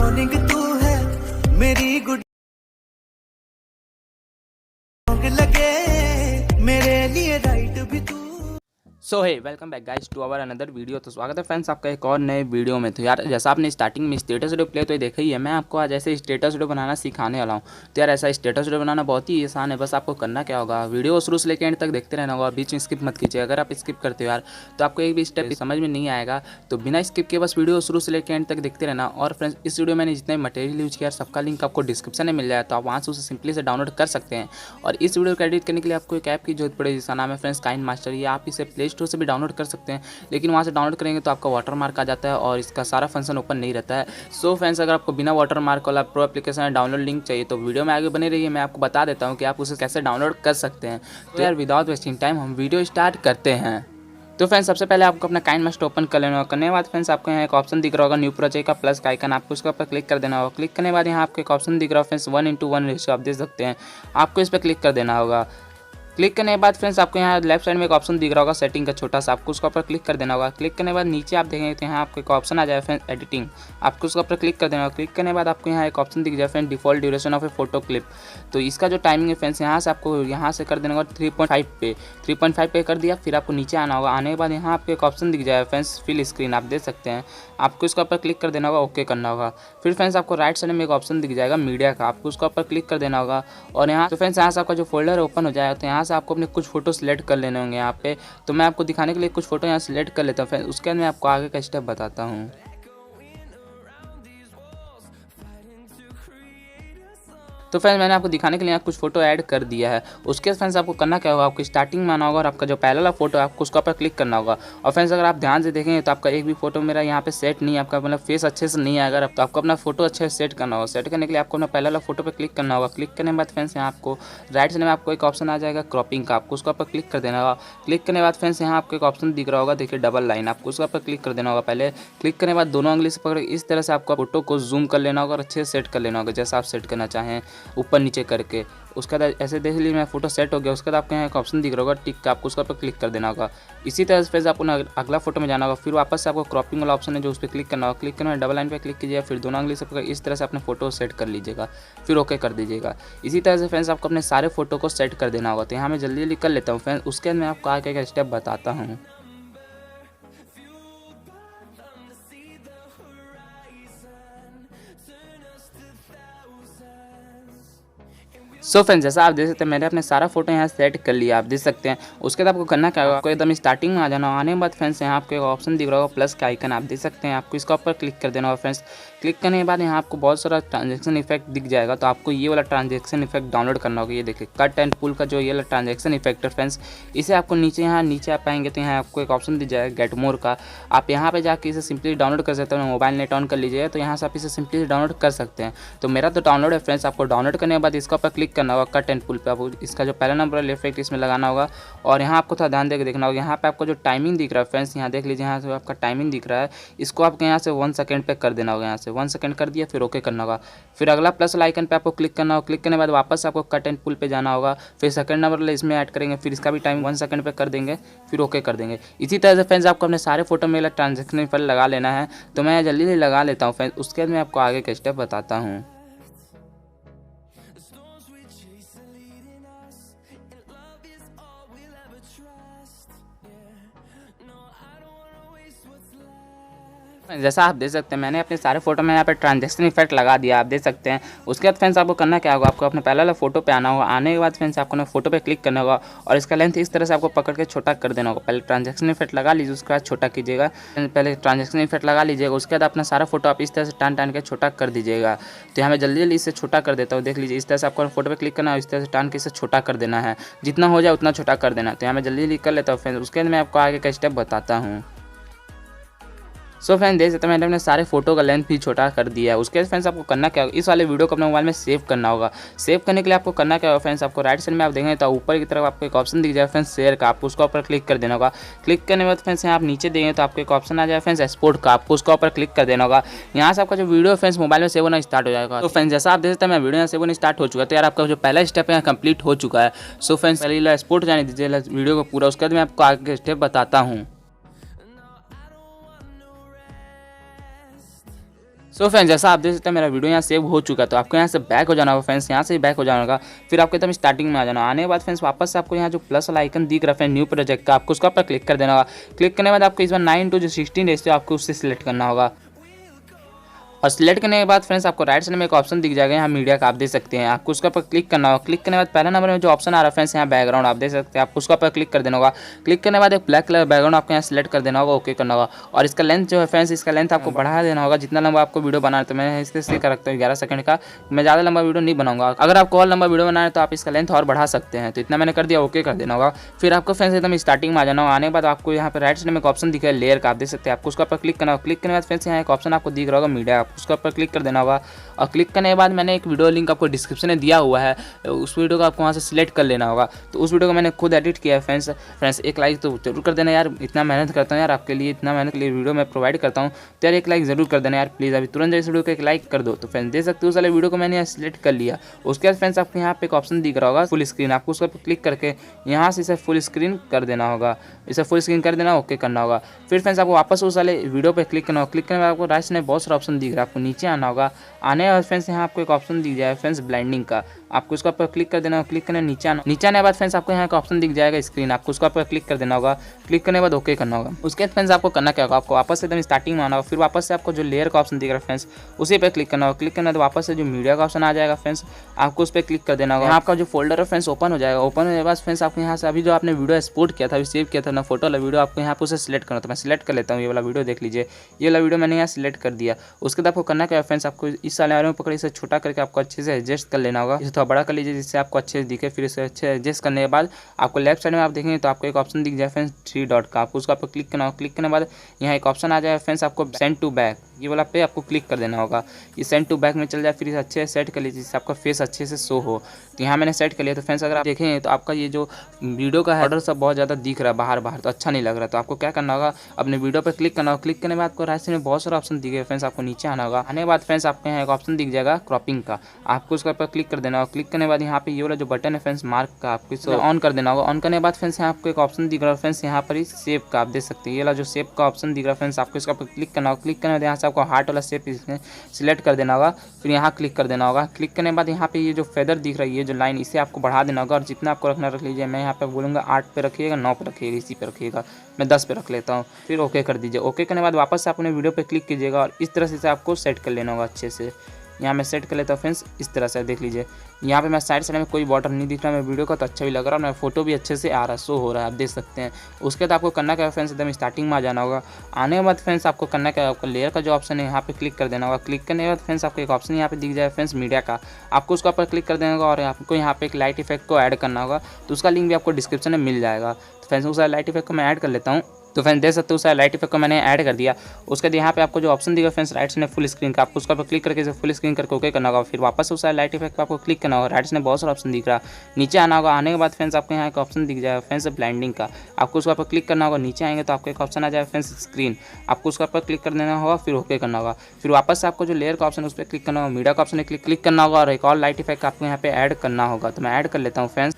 Morning तू है मेरी गुड लगे मेरे लिए राइट भी तू। So hey welcome back guys to our another video. तो स्वागत है फ्रेंड्स आपका एक और नए वीडियो में। तो यार जैसा आपने स्टार्टिंग में स्टेटस वीडियो प्ले तो ये देखा ही है, मैं आपको आज ऐसे स्टेटस वीडियो बनाना सिखाने वाला हूँ। तो यार ऐसा स्टेटस वीडियो बनाना बहुत ही आसान है, बस आपको करना क्या होगा, वीडियो शुरू से लेकर एंड तक देखते रहना होगा, बीच में स्किप मत कीजिए। अगर आप स्किप करते हो यार तो आपको एक भी स्टेप समझ में नहीं आएगा, तो बिना स्किप के बस वीडियो शुरू से लेकर एंड तक देखते रहना। और फ्रेंड्स इस वीडियो में मैंने जितने मटेरियल यूज किया सबका लिंक आपको डिस्क्रिप्शन में मिल जाए, तो आप वहाँ से उसे सिंपली से डाउनलोड कर सकते हैं। और इस वीडियो को एडिट करने के लिए आपको एक ऐप की जरूरत पड़ेगी जिसका नाम है फ्रेंड्स काइनमास्टर। ये आप इसे प्ले स्टोर से भी डाउनलोड कर सकते हैं, लेकिन वहाँ से डाउनलोड करेंगे तो आपका वाटर मार्क आ जाता है और इसका सारा फंक्शन ओपन नहीं रहता है। सो फ्रेंड्स अगर आपको बिना वाटर मार्क वाला प्रो एप्लीकेशन डाउनलोड लिंक चाहिए तो वीडियो में आगे बने रहिए, मैं आपको बता देता हूँ कि आप उसे कैसे डाउनलोड कर सकते हैं। तो यार विदाउट वेस्टिंग टाइम हम वीडियो स्टार्ट करते हैं। तो फ्रेंड्स सबसे पहले आपको अपना काइनमास्टर ओपन कर लेना होगा। करने के बाद फ्रेंड्स आपको यहाँ एक ऑप्शन दिख रहा होगा न्यू प्रोजेक्ट का प्लस का आइकन, आपको उसके ऊपर क्लिक कर देना होगा। क्लिक करने के बाद यहाँ आपको एक ऑप्शन दिख रहा है फ्रेंड्स 1:1 रेशियो, आप देख सकते हैं, आपको इस पर क्लिक कर देना होगा। क्लिक करने के बाद फ्रेंड्स आपको यहाँ लेफ्ट साइड में एक ऑप्शन दिख रहा होगा सेटिंग का छोटा सा, आपको उसके ऊपर क्लिक कर देना होगा। क्लिक करने के बाद नीचे आप देखेंगे तो यहाँ आपको एक ऑप्शन आ जाए फ्रेंड्स एडिटिंग, आपको उसके ऊपर क्लिक कर देना होगा। क्लिक करने के बाद आपको यहाँ एक ऑप्शन दिख जाए friend default duration of A photo clip. तो इसका जो टाइमिंग है फ्रेंड्स यहाँ से आपको यहाँ से कर देना होगा 3.5 पे कर दिया। फिर आपको नीचे आना होगा, आने के बाद यहाँ आपको एक ऑप्शन दिख जाए फ्रेंड्स फिल स्क्रीन, आप देख सकते हैं, आपको इसके ऊपर क्लिक कर देना होगा, ओके करना होगा। फिर फ्रेंड्स आपको राइट साइड में एक ऑप्शन दिख जाएगा मीडिया का, आपको उसके ऊपर क्लिक कर देना होगा। और यहाँ तो फ्रेंड्स यहाँ से आपका जो फोल्डर ओपन हो जाएगा, तो यहाँ से आपको अपने कुछ फोटो सिलेक्ट कर लेने होंगे यहाँ पे। तो मैं आपको दिखाने के लिए कुछ फोटो यहाँ सिलेक्ट कर लेता हूँ, फिर उसके बाद मैं आपको आगे का स्टेप बताता हूँ। तो फ्रेंड्स मैंने आपको दिखाने के लिए कुछ फोटो ऐड कर दिया है। उसके फ्रेंड्स आपको करना क्या होगा, आपको स्टार्टिंग में आना होगा और आपका जो पहला वाला फोटो है आपको उसका पर क्लिक करना होगा। और फ्रेंड्स अगर आप ध्यान से देखेंगे तो आपका एक भी फोटो मेरा यहाँ पे सेट नहीं है, आपका मतलब फेस अच्छे से नहीं आएगा, तो आपको अपना फोटो अच्छे से सेट करना होगा। सेट करने के लिए आपको अपना पहला वाला फोटो पर क्लिक करना होगा। क्लिक करने के बाद फ्रेंड्स यहाँ आपको राइट साइड में आपको एक ऑप्शन आ जाएगा क्रॉपिंग का, आपको उसका पर क्लिक कर देना होगा। क्लिक करने के बाद फ्रेंड्स यहाँ आपको एक ऑप्शन दिख रहा होगा, देखिए डबल लाइन, आपको उसका पर क्लिक कर देना होगा। पहले क्लिक करने के बाद दोनों उंगली से पकड़ इस तरह से आपको फोटो को जूम कर लेना होगा और अच्छे से सेट कर लेना होगा, जैसा आप सेट करना चाहें ऊपर नीचे करके। उसके बाद ऐसे देख लीजिए मैं फोटो सेट हो गया। उसके बाद आपको यहाँ एक ऑप्शन दिख रहा होगा टिक का, आपको उसका पर क्लिक कर देना होगा। इसी तरह से फिर आपको अगला फोटो में जाना होगा, फिर वापस से आपको क्रॉपिंग वाला ऑप्शन है जो उस पर क्लिक करना होगा। क्लिक करने में डबल लाइन पे क्लिक कीजिएगा, फिर दोनों उंगली से पकड़ इस तरह से अपने फोटो सेट कर लीजिएगा, फिर ओके कर दीजिएगा। इसी तरह से फ्रेंड्स आपको अपने सारे फोटो को सेट कर देना होगा। तो यहाँ मैं जल्दी जल्दी कर लेता हूँ फ्रेंड्स, उसके बाद मैं आपको आगे का स्टेप बताता हूँ। सो फ्रेंड्स जैसा आप देख सकते हैं मैंने अपने सारा फोटो यहाँ सेट कर लिया, आप देख सकते हैं। उसके बाद आपको करना क्या होगा, आपको एकदम स्टार्टिंग में आ जाना। आने के बाद फ्रेंड्स यहाँ आपको एक ऑप्शन दिख रहा होगा प्लस का आइकन, आप देख सकते हैं, आपको इसका ऊपर क्लिक कर देना होगा फ्रेंड्स। क्लिक करने के बाद यहाँ आपको बहुत सारा ट्रांजेक्शन इफेक्ट दिख जाएगा, तो आपको ये वाला ट्रांजेक्शन इफेक्ट डाउनलोड करना होगा। ये देखिए कट एंड पुल का जो ये वाला ट्रांजेक्शन इफेक्ट है फ्रेंड्स, इसे आपको नीचे आप पाएंगे तो यहाँ आपको एक ऑप्शन दिख जाएगा गेट मोर का, आप यहाँ पे जाके इसे सिंपली डाउनलोड कर सकते हैं। मोबाइल नेट ऑन कर लीजिए तो यहाँ से आप इसे सिंपली डाउनलोड कर सकते हैं। तो मेरा तो डाउनलोड है फ्रेंड्स, आपको डाउनलोड करने के बाद इसका ऊपर क्लिक करना होगा कट एंड पुल पे, आपको इसका जो पहला नंबर लेफ्ट राइट इसमें लगाना होगा। और यहाँ आपको थोड़ा ध्यान देकर देखना होगा, यहाँ पे आपको जो टाइमिंग दिख रहा है फ्रेंड्स, यहाँ देख लीजिए, यहाँ से आपका टाइमिंग दिख रहा है, इसको आपको यहाँ से 1 सेकंड पे कर देना होगा। यहाँ से 1 सेकंड कर दिया, फिर ओके करना होगा। फिर अगला प्लस आइकन पे आपको क्लिक करना होगा। क्लिक करने के बाद वापस आपको कट एंड पुल पे जाना होगा, फिर सेकंड नंबर इसमें ऐड करेंगे, फिर इसका भी टाइम 1 सेकंड पे कर देंगे, फिर ओके कर देंगे। इसी तरह से फ्रेंड्स आपको अपने सारे फोटो में ट्रांजेक्शन पर लगा लेना है। तो मैं जल्दी से लगा लेता हूँ फ्रेंड्स, उसके बाद मैं आपको आगे का स्टेप बताता हूँ। जैसा आप देख सकते हैं मैंने अपने सारे फोटो में यहाँ पे ट्रांजेक्शन इफेक्ट लगा दिया, आप देख सकते हैं। उसके बाद फ्रेंड्स आपको करना क्या होगा, आपको अपने पहले वाला फोटो पे आना होगा। आने के बाद फ्रेंड्स आपको ना फोटो पे क्लिक करना होगा और इसका लेंथ इस तरह से आपको पकड़ के छोटा कर देना होगा। पहले ट्रांजेक्शन इफेक्ट लगा लीजिए, उसके बाद छोटा कीजिएगा। पहले ट्रांजेक्शन इफेक्ट लगा लीजिएगा, उसके बाद अपना सारा फोटो आप इस तरह से टान के छोटा कर दीजिएगा। तो यहाँ मैं जल्दी जल्दी इसे छोटा कर देता हूँ, देख लीजिए। इस तरह से आपको फोटो पर क्लिक करना है, इस तरह से टान के इसे छोटा कर देना है, जितना हो जाए उतना छोटा कर देना। तो यहाँ मैं जल्दी जल्दी कर लेता हूँ फ्रेंड्स, उसके बाद मैं आपको आगे का स्टेप बताता हूँ। सो फ्रेंड्स देख सकते हैं मैंने अपने सारे फोटो का लेंथ भी छोटा कर दिया है। उसके बाद फ्रेंड्स आपको करना क्या होगा, इस वाले वीडियो को अपने मोबाइल में सेव करना होगा। सेव करने के लिए आपको करना क्या होगा फ्रेंड्स, आपको राइट साइड में आप देखेंगे तो ऊपर की तरफ आपको एक ऑप्शन दिख जाए फ्रेंड्स शेयर का, आपको उसका ऊपर क्लिक कर देना होगा। क्लिक करने के बाद फ्रेंड्स यहाँ आप नीचे देंगे तो आपको एक ऑप्शन आ जाए फ्रेंड्स एक्सपोर्ट का, आपको उसका ऊपर क्लिक कर देना होगा। यहाँ से आपका जो वीडियो फ्रेंड्स मोबाइल में सेव होना स्टार्ट हो जाएगा। तो फ्रेंड्स जैसा आप देख सकते हैं मैं वीडियो यहाँ सेव होना स्टार्ट हो चुका है। तो यार आपका जो पहला स्टेप यहाँ कंप्लीट हो चुका है। सो फ्रेंड्स पहले एक्सपोर्ट जाने दीजिए वीडियो को पूरा, उसके बाद मैं आपको आगे स्टेप बताता हूँ। सो फ्रेंड्स जैसा आप देख सकते हैं मेरा वीडियो यहाँ सेव हो चुका है, तो आपको यहाँ से बैक हो जाना होगा फ्रेंड्स, यहाँ से ही बैक हो जाना होगा। फिर आपको एकदम स्टार्टिंग में आ जाना। आने के बाद फ्रेंड्स वापस से आपको यहाँ जो प्लस वाला आइकन दिख रहा है फ्रेंड न्यू प्रोजेक्ट का, आपको उसका पर क्लिक कर देना होगा। क्लिक करने के बाद आपको इस बार 9 to 16 रेशियो आपको उससे सिलेक्ट करना होगा। और सिलेक्ट करने के बाद फ्रेंड्स आपको राइट साइड में एक ऑप्शन दिख जाएगा यहाँ मीडिया का, आप देख सकते हैं। आपको उसका पर क्लिक करना होगा। क्लिक करने के बाद पहला नंबर में जो ऑप्शन आ रहा है फ्रेंड्स यहाँ बैकग्राउंड, आप देख सकते हैं। आपको उसका पर क्लिक कर देना होगा। क्लिक करने के बाद एक ब्लैक कलर बैकग्राउंड आपको यहाँ सिलेक्ट कर देना होगा, ओके करना होगा। और इसका लेंथ जो है फ्रेंड्स, इसका लेंथ आपको बढ़ा देना होगा जितना लंबा आपको वीडियो बनाना है। तो मैं इससे कर रखता हूँ 11 सेकंड का, मैं ज़्यादा लंबा वीडियो नहीं बनाऊंगा। अगर आपको और लंबा वीडियो बनाना है तो आप इसका लेंथ और बढ़ा सकते हैं। तो इतना मैंने कर दिया, ओके कर देना होगा। फिर आपको फ्रेंड्स एकदम स्टार्टिंग में आ जाना होगा। आने के बाद आपको यहाँ पर राइट साइड में एक ऑप्शन दिख रहा है लेयर का, आप देख सकते हैं। आपको उसका पर क्लिक करना होगा। क्लिक करने के बाद फ्रेंड्स यहाँ एक ऑप्शन आपको दिख रहा होगा मीडिया, आपको उसका पर क्लिक कर देना होगा। और क्लिक करने के बाद मैंने एक वीडियो लिंक आपको डिस्क्रिप्शन में दिया हुआ है, उस वीडियो को आपको वहाँ से सिलेक्ट कर लेना होगा। तो उस वीडियो को मैंने खुद एडिट किया है फ्रेंड्स एक लाइक तो जरूर कर देना यार, इतना मेहनत करता हूँ यार आपके लिए, इतना मेहनत के लिए वीडियो मैं प्रोवाइड करता हूँ, तो यार एक लाइक जरूर कर देना यार प्लीज़, अभी तुरंत इस वीडियो को एक लाइक कर दो। तो फ्रेंड्स देख सकते हो उस वाले वीडियो को मैंने यहाँ सिलेक्ट कर लिया। उसके बाद फ्रेंड्स आपको यहाँ पे एक ऑप्शन दिख रहा होगा फुल स्क्रीन, आपको उसका क्लिक करके यहाँ से इसे फुल स्क्रीन कर देना होगा। इसे फुल स्क्रीन कर देना, ओके करना होगा। फिर फ्रेंड्स आपको वापस उस वाले वीडियो पर क्लिक करना होगा। क्लिक करने के बाद आपको राइट साइड में बहुत सारा ऑप्शन दिख रहा है, आपको नीचे आना होगा। आने और फ्रेंड्स यहाँ आपको एक ऑप्शन दिख जाएगा फ्रेंड्स ब्लाइंडिंग का, आपको उसका पर क्लिक कर देना होगा। क्लिक करने नीचे आने के बाद फ्रेंड्स आपको यहाँ का ऑप्शन दिख जाएगा स्क्रीन, आपको उसका पर क्लिक कर देना होगा। क्लिक करने के बाद ओके करना होगा। उसके बाद फ्रेंड्स आपको करना क्या होगा, आपको वापस से एकदम स्टार्टिंग में आना होगा। फिर वापस से आपको जो लेयर का ऑप्शन दिख रहा है फ्रेंड्स उसी पर क्लिक करना होगा। क्लिक करना तो वापस से जो मीडिया का ऑप्शन आ जाएगा फ्रेंड्स, आपको उस पर क्लिक कर देना होगा। यहाँ आपका जो फोल्डर है फ्रेंड्स ओपन हो जाएगा। ओपन होने के बाद फ्रेंड्स आपको यहाँ से अभी जो आपने वीडियो एक्सपोर्ट किया था, अभी सेव किया था ना फोटो वाला वीडियो, आपको यहाँ पर उसे सिलेक्ट करना। तो मैं सिलेक्ट कर लेता हूँ, ये वाला वीडियो देख लीजिए, ये वाला वीडियो मैंने यहाँ सिलेक्ट कर दिया। उसके बाद आपको करना क्या है फ्रेंड्स, आपको इस वाले में पकड़ इसे छोटा करके आपको अच्छे से एडजस्ट कर लेना होगा। इसे थोड़ा बड़ा कर लीजिए जिससे आपको अच्छे से दिखे। फिर इसे अच्छे एडजस्ट करने के बाद आपको लेफ्ट साइड में आप देखेंगे तो आपको एक ऑप्शन दिख जाए फ्रेंड्स 3 डॉट का, आपको उसका पर क्लिक करना होगा। क्लिक करने के बाद यहाँ एक ऑप्शन आ जाए फ्रेंड्स, आपको सेंड टू बैक, ये वाला पे आपको क्लिक कर देना होगा। ये सेंड टू बैक में चल जाए। फिर इसे अच्छे से सेट कर लीजिए जिससे आपका फेस अच्छे से शो हो। तो यहाँ मैंने सेट कर लिया। तो फ्रेंड्स अगर आप देखें तो आपका ये जो वीडियो का ऑर्डर सब बहुत ज़्यादा दिख रहा है बाहर तो अच्छा नहीं लग रहा। तो आपको क्या करना होगा, अपने वीडियो पर क्लिक करना होगा। क्लिक करने के बाद आपको राइट साइड में बहुत सारा ऑप्शन दिखे फ्रेंड्स, आपको नीचे आना होगा। आने के बाद फ्रेंड्स आपको यहाँ एक ऑप्शन दिख जाएगा क्रॉपिंग का, आपको उसका पर क्लिक कर देना होगा। क्लिक करने के बाद यहाँ पे ये वाला जो बटन है फ्रेंड्स मार्क का, आपको इसे ऑन कर देना होगा। ऑन करने के बाद फ्रेंड्स यहाँ आपको एक ऑप्शन दिख रहा है फ्रेंड्स, यहाँ पर ही शेप का, आप देख सकते हैं ये वाला जो शेप का ऑप्शन दिख रहा है फ्रेंड्स, आपको इसका पर क्लिक करना होगा। क्लिक करने के बाद यहाँ से आपको हार्ट वाला शेप इसमें सिलेक्ट कर देना होगा। फिर यहाँ क्लिक कर देना होगा। क्लिक करने के बाद यहाँ पे ये जो फेदर दिख रही है जो लाइन, इसे आपको बढ़ा देना होगा और जितना आपको रखना रख लीजिए। मैं यहाँ पे बोलूँगा 8 पे रखिएगा, 9 पे रखिएगा, इसी पे रखिएगा, मैं 10 पे रख लेता हूँ। फिर ओके कर दीजिए। ओके करने के बाद वापस से अपने वीडियो पे क्लिक कीजिएगा और इस तरह से आपको सेट कर लेना होगा अच्छे से। यहाँ मैं सेट कर लेता हूँ फ्रेंड्स, इस तरह से देख लीजिए। यहाँ पे मैं साइड में कोई बॉर्डर नहीं दिख रहा, मैं वीडियो का तो अच्छा भी लग रहा है, मैं फोटो भी अच्छे से आ रहा है, शो हो रहा है, आप देख सकते हैं। उसके बाद आपको करना क्या है फ्रेंड्स, एकदम स्टार्टिंग में आ जाना होगा। आने के बाद फ्रेंड्स आपको करना क्या है, आपको लेयर का जो ऑप्शन है यहाँ पे क्लिक कर देना होगा। क्लिक करने के बाद फ्रेंड्स आपको एक ऑप्शन यहाँ पे दिख जाए फ्रेंड्स मीडिया का, आपको उसका पर क्लिक कर देना होगा और आपको यहाँ पे एक लाइट इफेक्ट को ऐड करना होगा। तो उसका लिंक भी आपको डिस्क्रिप्शन में मिल जाएगा। तो फ्रेंड्स उस लाइट इफेक्ट को मैं ऐड कर लेता हूँ। तो फ्रेंड्स देख सकते हो सारा लाइट इफेक्ट को मैंने ऐड कर दिया। उसके बाद यहाँ पे आपको जो ऑप्शन दिखा फ्रेंड्स राइट साइड में फुल स्क्रीन का, आपको उसका पर क्लिक करके फुल स्क्रीन करके ओके करना होगा। फिर वापस उस लाइट इफेक्ट पर आपको क्लिक करना होगा। राइट साइड में बहुत सारा ऑप्शन दिख रहा है, नीचे आना होगा। आने के बाद फ्रेंड्स आपको यहाँ एक ऑप्शन दिख जाएगा फ्रेंड्स ब्लाइंडिंग का, आपको उसका पर क्लिक करना होगा। नीचे आएंगे तो आपको एक ऑप्शन आ जाएगा फ्रेंड्स स्क्रीन, आपको उसका पर क्लिक कर देना होगा। फिर ओके करना होगा। फिर वापस से आपको जो लेयर का ऑप्शन है उस पर क्लिक करना होगा, मीडिया का ऑप्शन क्लिक करना होगा और एक और लाइट इफेक्ट आपको यहाँ पे ऐड करना होगा। तो मैं ऐड कर लेता हूँ फ्रेंड्स।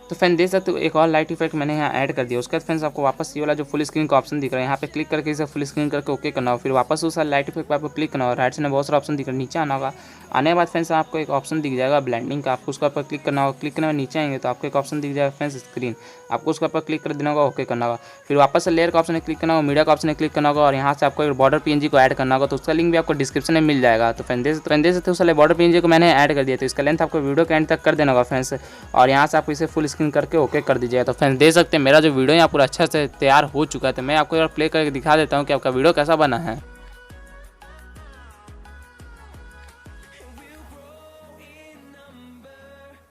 तो फ्रेंड देख सकते हो एक और लाइट इफेक्ट मैंने यहाँ ऐड कर दिया। उसके बाद फ्रेंड्स आपको वापस ये वाला जो फुल स्क्रीन का ऑप्शन दिख रहा है यहाँ पे क्लिक करके इसे फुल स्क्रीन करके ओके करना होगा। फिर वापस उस लाइट इफेक्ट पर आपको क्लिक करना होगा। राइट साइड में बहुत सारा ऑप्शन दिख रहा है, नीचे आना होगा। आने के बाद फ्रेंड्स आपको एक ऑप्शन दिख जाएगा ब्लेंडिंग का, आपको उसका पर क्लिक करना होगा। क्लिक करने में नीचे आएंगे तो आपको एक ऑप्शन दिख जाएगा फ्रेंड्स स्क्रीन, आपको उसका पर क्लिक कर देना होगा, ओके करना होगा। फिर वापस से लेयर का ऑप्शन क्लिक करना होगा, मीडिया का ऑप्शन क्लिक करना होगा और यहाँ से आपको एक बॉर्डर पीएनजी को ऐड करना होगा। तो उसका लिंक भी आपको डिस्क्रिप्शन में मिल जाएगा। तो फ्रेंड देख सकते हो उस वाले बॉर्डर पीएनजी को मैंने ऐड कर दिया। तो इसका लेंथ आपको वीडियो के एंड तक कर देना होगा फ्रेंड्स और यहाँ से आपको इसे फुल स्क्रीन करके ओके कर दीजिएगा। तो फ्रेंड्स देख सकते हैं मेरा जो वीडियो यहाँ पूरा अच्छा से तैयार हो चुका है। तो मैं आपको यार प्ले करके दिखा देता हूँ कि आपका वीडियो कैसा बना है।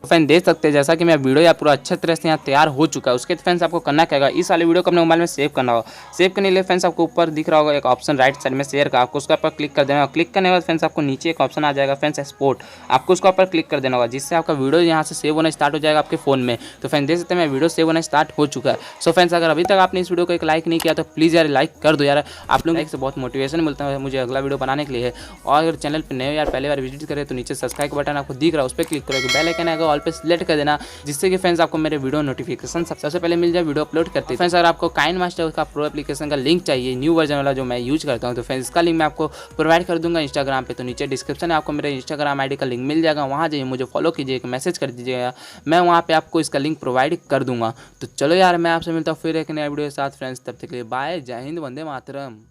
फ्रेंड देख सकते हैं जैसा कि मैं वीडियो या पूरा अच्छे तरह से यहाँ तैयार हो चुका है। उसके फ्रेंड्स आपको करना क्या होगा, इस वाले वीडियो को अपने मोबाइल में सेव करना होगा। सेव करने के लिए फ्रेंड्स आपको ऊपर दिख रहा होगा एक ऑप्शन राइट साइड में शेयर का, आपको उसका पर क्लिक कर देना होगा। क्लिक करने के बाद फ्रेंड्स आपको नीचे एक ऑप्शन आ जाएगा फ्रेंड्स एक्सपोर्ट, आपको उसका पर क्लिक कर देना होगा जिससे आपका वीडियो यहाँ से सेव होना स्टार्ट हो जाएगा आपके फोन में। तो फ्रेंड देख सकते हैं मैं वीडियो सेव होना स्टार्ट हो चुका है। सो फ्रेंड्स अगर अभी तक आपने इस वीडियो को एक लाइक नहीं किया तो प्लीज़ यार लाइक कर दो यार, आप लोग लाइक से बहुत मोटिवेशन मिलता है मुझे अगला वीडियो बनाने के लिए। और अगर चैनल पर नए यार पहले बार विजिट करें तो नीचे सब्सक्राइब का बटन आपको दिख रहा है, उस पर क्लिक करो, बेल आइकन आएगा ऑल पे सिलेक्ट कर देना, जिससे कि फ्रेंड्स आपको मेरे वीडियो नोटिफिकेशन सबसे पहले मिल जाए वीडियो अपलोड करते हैं। फ्रेंड्स अगर आपको काइनमास्टर का प्रो एप्लीकेशन का लिंक चाहिए, न्यू वर्जन वाला जो मैं यूज करता हूँ, तो फ्रेंड्स इसका लिंक मैं आपको प्रोवाइड कर दूंगा इंस्टाग्राम पे। तो नीचे डिस्क्रिप्शन में आपको मेरे इंस्टाग्राम आईडी का लिंक मिल जाएगा, वहाँ जाइए, मुझे फॉलो कीजिएगा, मैसेज कर दीजिएगा, मैं वहाँ पे आपको इसका लिंक प्रोवाइड कर दूंगा। तो चलो यार, मैं आपसे मिलता हूँ फिर एक नया वीडियो के साथ फ्रेंड्स, तब तक के लिए बाय, जय हिंद, वंदे मातरम।